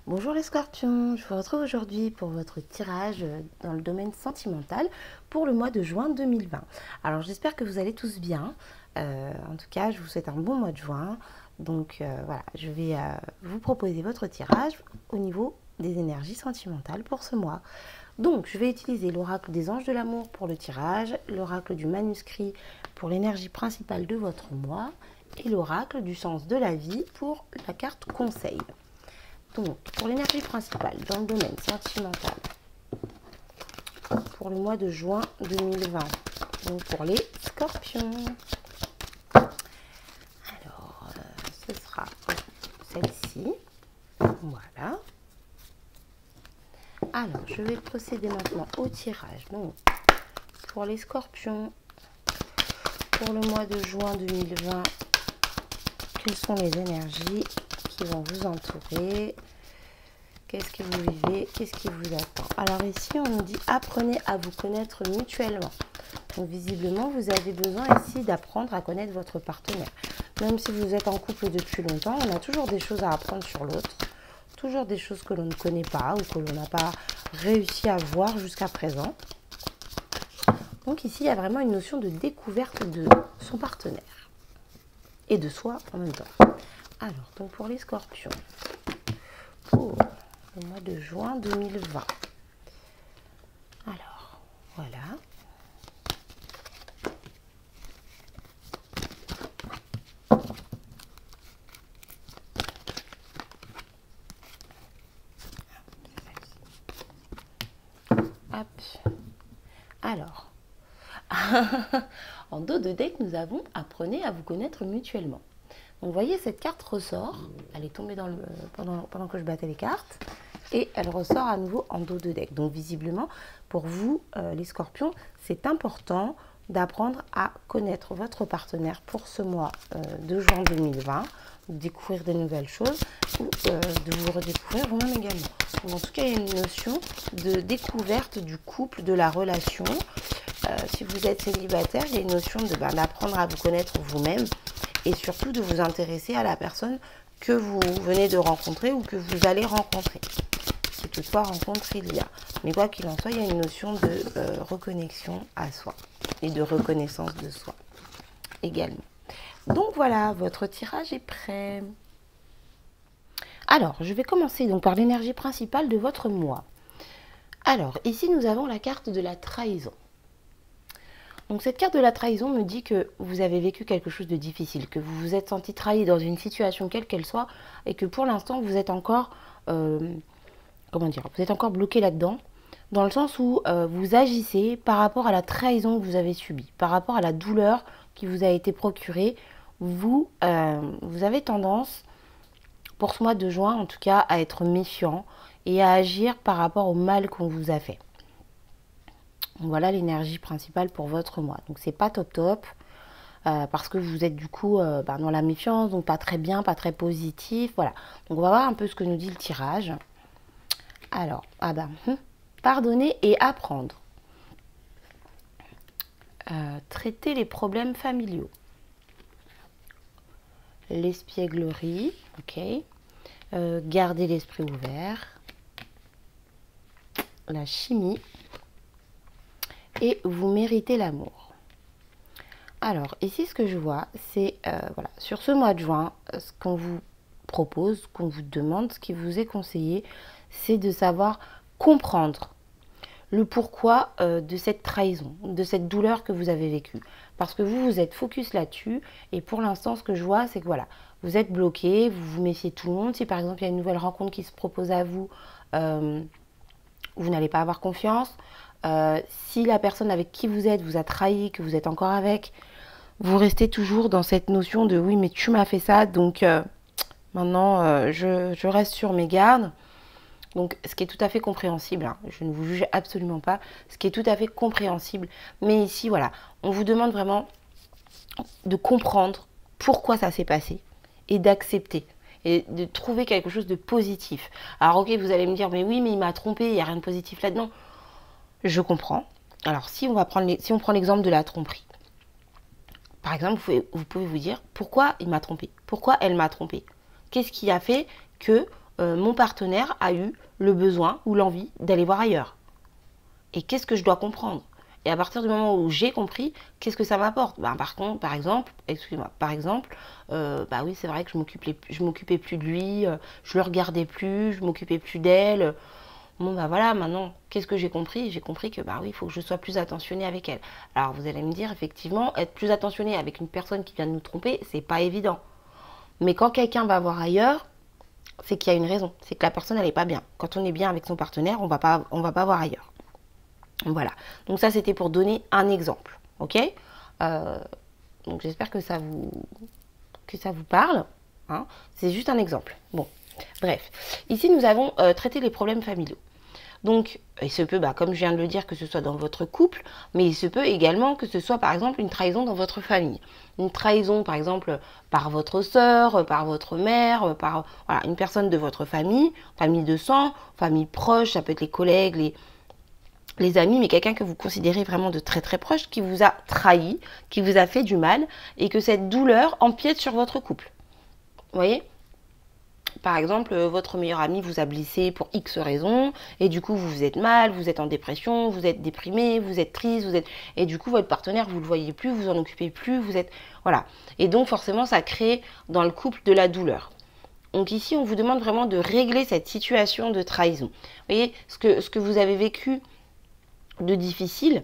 Bonjour les scorpions, je vous retrouve aujourd'hui pour votre tirage dans le domaine sentimental pour le mois de juin 2020. Alors j'espère que vous allez tous bien, en tout cas je vous souhaite un bon mois de juin. Donc voilà, je vais vous proposer votre tirage au niveau des énergies sentimentales pour ce mois. Donc je vais utiliser l'oracle des anges de l'amour pour le tirage, l'oracle du manuscrit pour l'énergie principale de votre mois et l'oracle du sens de la vie pour la carte conseil. Donc, pour l'énergie principale dans le domaine sentimental, pour le mois de juin 2020, donc pour les scorpions. Alors, ce sera celle-ci. Voilà. Alors, je vais procéder maintenant au tirage. Donc, pour les scorpions, pour le mois de juin 2020, quelles sont les énergies qui vont vous entourer? Qu'est-ce que vous vivez? Qu'est-ce qui vous attend? Alors ici, on nous dit apprenez à vous connaître mutuellement. Donc visiblement, vous avez besoin ici d'apprendre à connaître votre partenaire. Même si vous êtes en couple depuis longtemps, on a toujours des choses à apprendre sur l'autre. Toujours des choses que l'on ne connaît pas ou que l'on n'a pas réussi à voir jusqu'à présent. Donc ici, il y a vraiment une notion de découverte de son partenaire. Et de soi en même temps. Alors, donc pour les scorpions, pour le mois de juin 2020. Alors, voilà. Hop. Alors, en dos de deck, nous avons apprenez à vous connaître mutuellement. Donc, vous voyez, cette carte ressort. Elle est tombée dans pendant que je battais les cartes. Et elle ressort à nouveau en dos de deck. Donc, visiblement, pour vous, les scorpions, c'est important d'apprendre à connaître votre partenaire pour ce mois de juin 2020. Découvrir de nouvelles choses ou de vous redécouvrir vous-même également. Donc, en tout cas, il y a une notion de découverte du couple, de la relation. Si vous êtes célibataire, il y a une notion d'apprendre à vous connaître vous-même. Et surtout de vous intéresser à la personne que vous venez de rencontrer ou que vous allez rencontrer. Si toutefois rencontre il y a. Mais quoi qu'il en soit, il y a une notion de reconnexion à soi et de reconnaissance de soi également. Donc voilà, votre tirage est prêt. Alors, je vais commencer donc par l'énergie principale de votre mois. Alors, ici nous avons la carte de la trahison. Donc cette carte de la trahison me dit que vous avez vécu quelque chose de difficile, que vous vous êtes senti trahi dans une situation quelle qu'elle soit et que pour l'instant vous êtes encore, vous êtes encore bloqué là-dedans, dans le sens où vous agissez par rapport à la trahison que vous avez subie, par rapport à la douleur qui vous a été procurée. Vous avez tendance, pour ce mois de juin en tout cas, à être méfiant et à agir par rapport au mal qu'on vous a fait. Voilà l'énergie principale pour votre mois. Donc c'est pas top parce que vous êtes du coup dans la méfiance, donc pas très bien, pas très positif. Voilà. Donc on va voir un peu ce que nous dit le tirage. Alors, pardonner et apprendre. Traiter les problèmes familiaux. L'espièglerie, ok. Garder l'esprit ouvert. La chimie. Et vous méritez l'amour. Alors, ici, ce que je vois, c'est, sur ce mois de juin, ce qu'on vous propose, qu'on vous demande, ce qui vous est conseillé, c'est de savoir comprendre le pourquoi de cette trahison, de cette douleur que vous avez vécue. Parce que vous êtes focus là-dessus, et pour l'instant, ce que je vois, c'est que vous êtes bloqué, vous vous méfiez de tout le monde. Si par exemple, il y a une nouvelle rencontre qui se propose à vous, vous n'allez pas avoir confiance. Si la personne avec qui vous êtes vous a trahi, que vous êtes encore avec, vous restez toujours dans cette notion de oui mais tu m'as fait ça, donc maintenant je reste sur mes gardes. Donc ce qui est tout à fait compréhensible, hein, je ne vous juge absolument pas, ce qui est tout à fait compréhensible. Mais ici voilà, on vous demande vraiment de comprendre pourquoi ça s'est passé et d'accepter. Et de trouver quelque chose de positif. Alors ok, vous allez me dire mais oui mais il m'a trompé, il n'y a rien de positif là-dedans. Je comprends. Alors, si on prend l'exemple de la tromperie. Par exemple, vous pouvez vous dire, pourquoi il m'a trompé? Pourquoi elle m'a trompé? Qu'est-ce qui a fait que mon partenaire a eu le besoin ou l'envie d'aller voir ailleurs. Et qu'est-ce que je dois comprendre? Et à partir du moment où j'ai compris, qu'est-ce que ça m'apporte? Par exemple, oui, c'est vrai que je m'occupais plus de lui, je le regardais plus, je m'occupais plus d'elle. Bon, voilà, maintenant, qu'est-ce que j'ai compris? J'ai compris que, oui, il faut que je sois plus attentionnée avec elle. Alors, vous allez me dire, effectivement, être plus attentionnée avec une personne qui vient de nous tromper, c'est pas évident. Mais quand quelqu'un va voir ailleurs, c'est qu'il y a une raison. C'est que la personne, elle n'est pas bien. Quand on est bien avec son partenaire, on va pas voir ailleurs. Voilà. Donc ça, c'était pour donner un exemple. Ok? Donc j'espère que ça vous parle. Hein. C'est juste un exemple. Bon, bref. Ici, nous avons traité les problèmes familiaux. Donc, il se peut, comme je viens de le dire, que ce soit dans votre couple, mais il se peut également que ce soit, par exemple, une trahison dans votre famille. Une trahison, par exemple, par votre sœur, par votre mère, par une personne de votre famille, famille de sang, famille proche, ça peut être les collègues, les amis, mais quelqu'un que vous considérez vraiment de très très proche, qui vous a trahi, qui vous a fait du mal, et que cette douleur empiète sur votre couple. Vous voyez ? Par exemple, votre meilleur ami vous a blessé pour X raisons, et du coup vous êtes mal, vous êtes en dépression, vous êtes déprimé, vous êtes triste, et du coup votre partenaire, vous ne le voyez plus, vous en occupez plus, voilà. Et donc forcément ça crée dans le couple de la douleur. Donc ici on vous demande vraiment de régler cette situation de trahison. Vous voyez, ce que vous avez vécu de difficile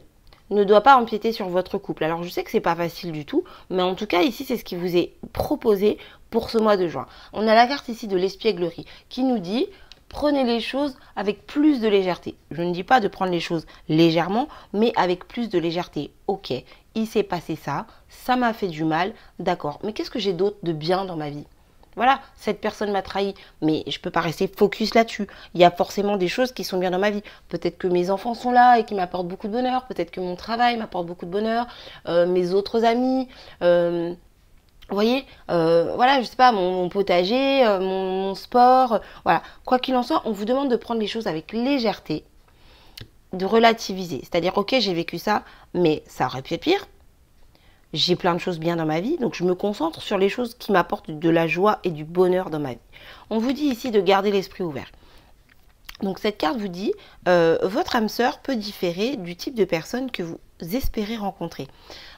ne doit pas empiéter sur votre couple. Alors je sais que c'est pas facile du tout, mais en tout cas ici c'est ce qui vous est proposé pour ce mois de juin. On a la carte ici de l'espièglerie qui nous dit prenez les choses avec plus de légèreté. Je ne dis pas de prendre les choses légèrement, mais avec plus de légèreté. Ok, il s'est passé ça, ça m'a fait du mal, d'accord, mais qu'est-ce que j'ai d'autre de bien dans ma vie? Voilà, cette personne m'a trahi, mais je ne peux pas rester focus là-dessus. Il y a forcément des choses qui sont bien dans ma vie. Peut-être que mes enfants sont là et qui m'apportent beaucoup de bonheur. Peut-être que mon travail m'apporte beaucoup de bonheur. Mes autres amis. Vous voyez, voilà, je sais pas, mon potager, mon sport. Voilà, quoi qu'il en soit, on vous demande de prendre les choses avec légèreté, de relativiser. C'est-à-dire, ok, j'ai vécu ça, mais ça aurait pu être pire. J'ai plein de choses bien dans ma vie, donc je me concentre sur les choses qui m'apportent de la joie et du bonheur dans ma vie. On vous dit ici de garder l'esprit ouvert. Donc cette carte vous dit, votre âme sœur peut différer du type de personne que vous espérez rencontrer.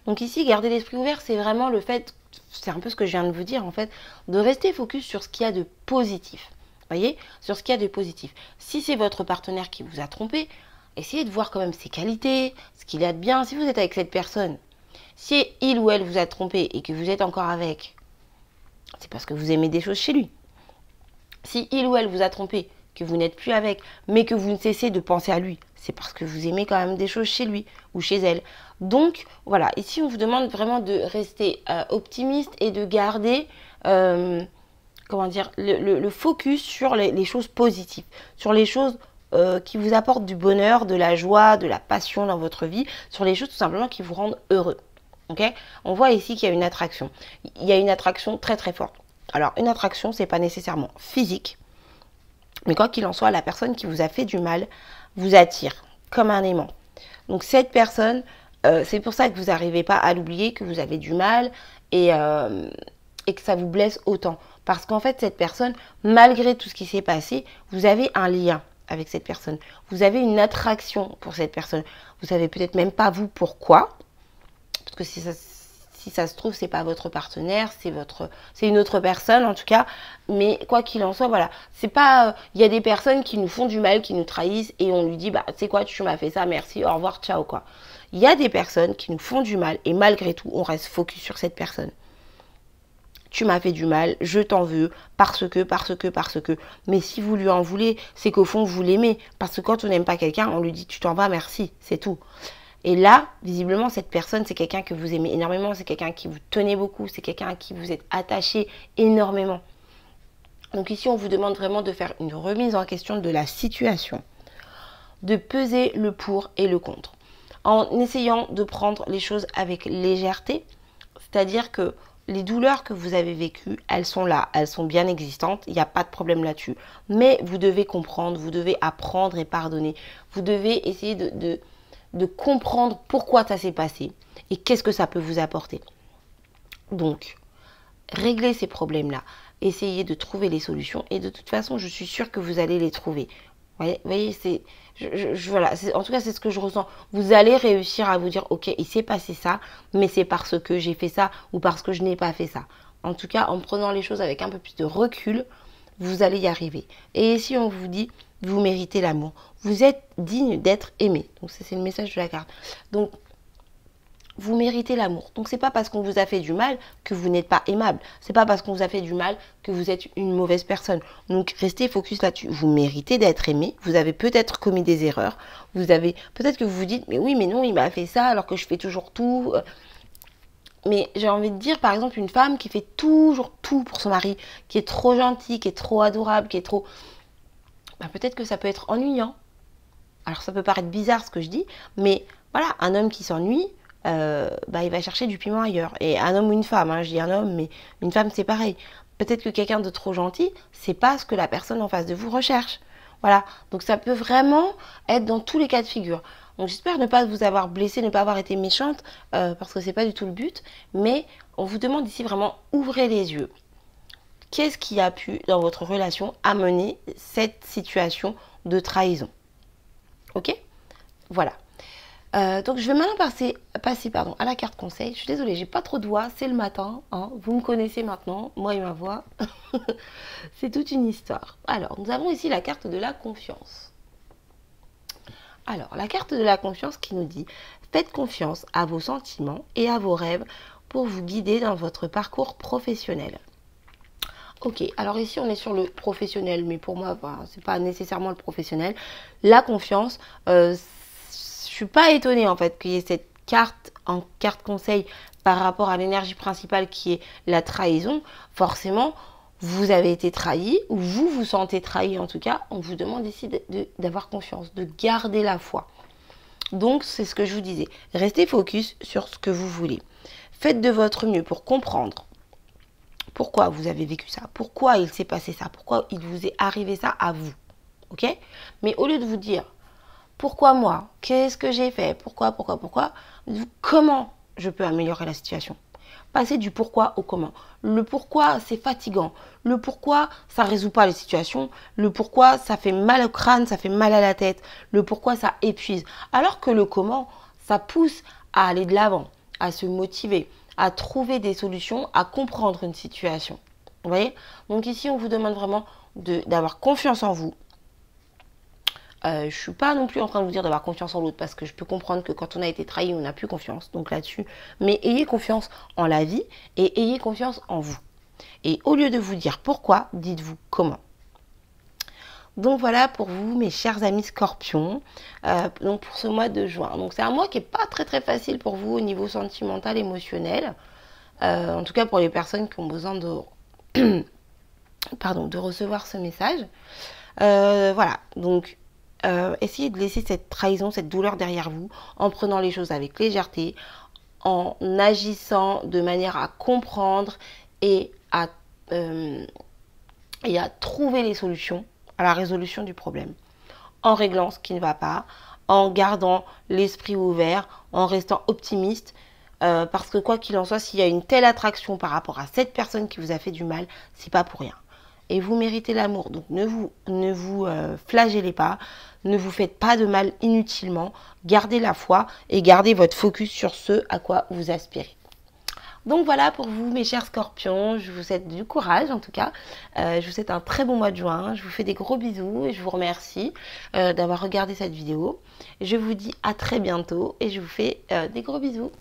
Donc ici, garder l'esprit ouvert, c'est vraiment le fait, c'est un peu ce que je viens de vous dire en fait, de rester focus sur ce qu'il y a de positif. Vous voyez, sur ce qu'il y a de positif. Si c'est votre partenaire qui vous a trompé, essayez de voir quand même ses qualités, ce qu'il a de bien. Si vous êtes avec cette personne, si il ou elle vous a trompé et que vous êtes encore avec, c'est parce que vous aimez des choses chez lui. Si il ou elle vous a trompé, que vous n'êtes plus avec, mais que vous ne cessez de penser à lui, c'est parce que vous aimez quand même des choses chez lui ou chez elle. Donc voilà, ici on vous demande vraiment de rester optimiste et de garder le focus sur les choses positives, sur les choses qui vous apportent du bonheur, de la joie, de la passion dans votre vie, sur les choses tout simplement qui vous rendent heureux. Okay, on voit ici qu'il y a une attraction. Il y a une attraction très très forte. Alors une attraction, c'est pas nécessairement physique, mais quoi qu'il en soit, la personne qui vous a fait du mal vous attire comme un aimant. Donc cette personne, c'est pour ça que vous n'arrivez pas à l'oublier, que vous avez du mal et que ça vous blesse autant. Parce qu'en fait, cette personne, malgré tout ce qui s'est passé, vous avez un lien avec cette personne. Vous avez une attraction pour cette personne. Vous savez peut-être même pas vous pourquoi. Parce que si ça se trouve, c'est pas votre partenaire, c'est une autre personne en tout cas. Mais quoi qu'il en soit, voilà, c'est pas, il y a des personnes qui nous font du mal, qui nous trahissent et on lui dit, tu sais quoi, tu m'as fait ça, merci, au revoir, ciao quoi. Il y a des personnes qui nous font du mal et malgré tout, on reste focus sur cette personne. Tu m'as fait du mal, je t'en veux, parce que. Mais si vous lui en voulez, c'est qu'au fond, vous l'aimez. Parce que quand on n'aime pas quelqu'un, on lui dit, tu t'en vas, merci, c'est tout. Et là, visiblement, cette personne, c'est quelqu'un que vous aimez énormément, c'est quelqu'un qui vous tenait beaucoup, c'est quelqu'un à qui vous êtes attaché énormément. Donc ici, on vous demande vraiment de faire une remise en question de la situation, de peser le pour et le contre, en essayant de prendre les choses avec légèreté, c'est-à-dire que les douleurs que vous avez vécues, elles sont là, elles sont bien existantes, il n'y a pas de problème là-dessus. Mais vous devez comprendre, vous devez apprendre et pardonner, vous devez essayer de comprendre pourquoi ça s'est passé et qu'est-ce que ça peut vous apporter. Donc, réglez ces problèmes-là. essayez de trouver les solutions et de toute façon, je suis sûre que vous allez les trouver. Vous voyez, c'est, voilà, en tout cas, c'est ce que je ressens. Vous allez réussir à vous dire, ok, il s'est passé ça, mais c'est parce que j'ai fait ça ou parce que je n'ai pas fait ça. En tout cas, en prenant les choses avec un peu plus de recul, vous allez y arriver. Et si on vous dit, vous méritez l'amour, vous êtes digne d'être aimé. Donc c'est le message de la carte. Donc vous méritez l'amour. Donc c'est pas parce qu'on vous a fait du mal que vous n'êtes pas aimable. C'est pas parce qu'on vous a fait du mal que vous êtes une mauvaise personne. Donc restez focus là-dessus. Vous méritez d'être aimé. Vous avez peut-être commis des erreurs. Vous avez peut-être que vous vous dites mais oui mais non il m'a fait ça alors que je fais toujours tout. Mais j'ai envie de dire par exemple une femme qui fait toujours tout pour son mari, qui est trop gentille, qui est trop adorable, qui est trop... Ben, peut-être que ça peut être ennuyant. Alors ça peut paraître bizarre ce que je dis, mais voilà, un homme qui s'ennuie, bah, il va chercher du piment ailleurs. Et un homme ou une femme, hein, je dis un homme, mais une femme c'est pareil. Peut-être que quelqu'un de trop gentil, c'est pas ce que la personne en face de vous recherche. Voilà, donc ça peut vraiment être dans tous les cas de figure. Donc j'espère ne pas vous avoir blessé, ne pas avoir été méchante, parce que c'est pas du tout le but. Mais on vous demande ici vraiment, ouvrez les yeux. Qu'est-ce qui a pu, dans votre relation, amener cette situation de trahison? Ok? Voilà. Donc je vais maintenant passer à la carte conseil. Je suis désolée, j'ai pas trop de voix, c'est le matin, hein. Vous me connaissez maintenant, moi et ma voix. C'est toute une histoire. Alors, nous avons ici la carte de la confiance. Alors, la carte de la confiance qui nous dit « Faites confiance à vos sentiments et à vos rêves pour vous guider dans votre parcours professionnel. » Ok, alors ici on est sur le professionnel, mais pour moi, bah, c'est pas nécessairement le professionnel. La confiance, je suis pas étonnée en fait qu'il y ait cette carte en carte conseil par rapport à l'énergie principale qui est la trahison. Forcément, vous avez été trahi, ou vous vous sentez trahi en tout cas, on vous demande ici d'avoir confiance, de garder la foi. Donc c'est ce que je vous disais, restez focus sur ce que vous voulez. Faites de votre mieux pour comprendre pourquoi vous avez vécu ça, pourquoi il s'est passé ça, pourquoi il vous est arrivé ça à vous. Ok? Mais au lieu de vous dire pourquoi moi, qu'est-ce que j'ai fait, pourquoi, comment je peux améliorer la situation. Passez du pourquoi au comment. Le pourquoi, c'est fatigant. Le pourquoi, ça ne résout pas les situations. Le pourquoi, ça fait mal au crâne, ça fait mal à la tête. Le pourquoi, ça épuise. Alors que le comment, ça pousse à aller de l'avant, à se motiver, à trouver des solutions, à comprendre une situation. Vous voyez? Donc ici, on vous demande vraiment d'avoir confiance en vous. Je ne suis pas non plus en train de vous dire d'avoir confiance en l'autre parce que je peux comprendre que quand on a été trahi, on n'a plus confiance. Donc là-dessus, mais ayez confiance en la vie et ayez confiance en vous. Et au lieu de vous dire pourquoi, dites-vous comment. Donc voilà pour vous, mes chers amis scorpions, donc pour ce mois de juin. Donc c'est un mois qui n'est pas très facile pour vous au niveau sentimental, émotionnel. En tout cas pour les personnes qui ont besoin de, de recevoir ce message. Voilà, donc essayez de laisser cette trahison, cette douleur derrière vous, en prenant les choses avec légèreté, en agissant de manière à comprendre et à trouver les solutions à la résolution du problème, en réglant ce qui ne va pas, en gardant l'esprit ouvert, en restant optimiste, parce que quoi qu'il en soit, s'il y a une telle attraction par rapport à cette personne qui vous a fait du mal, c'est pas pour rien. Et vous méritez l'amour, donc ne vous flagellez pas, ne vous faites pas de mal inutilement, gardez la foi et gardez votre focus sur ce à quoi vous aspirez. Donc voilà pour vous mes chers scorpions, je vous souhaite du courage en tout cas, je vous souhaite un très bon mois de juin, je vous fais des gros bisous et je vous remercie d'avoir regardé cette vidéo. Je vous dis à très bientôt et je vous fais des gros bisous.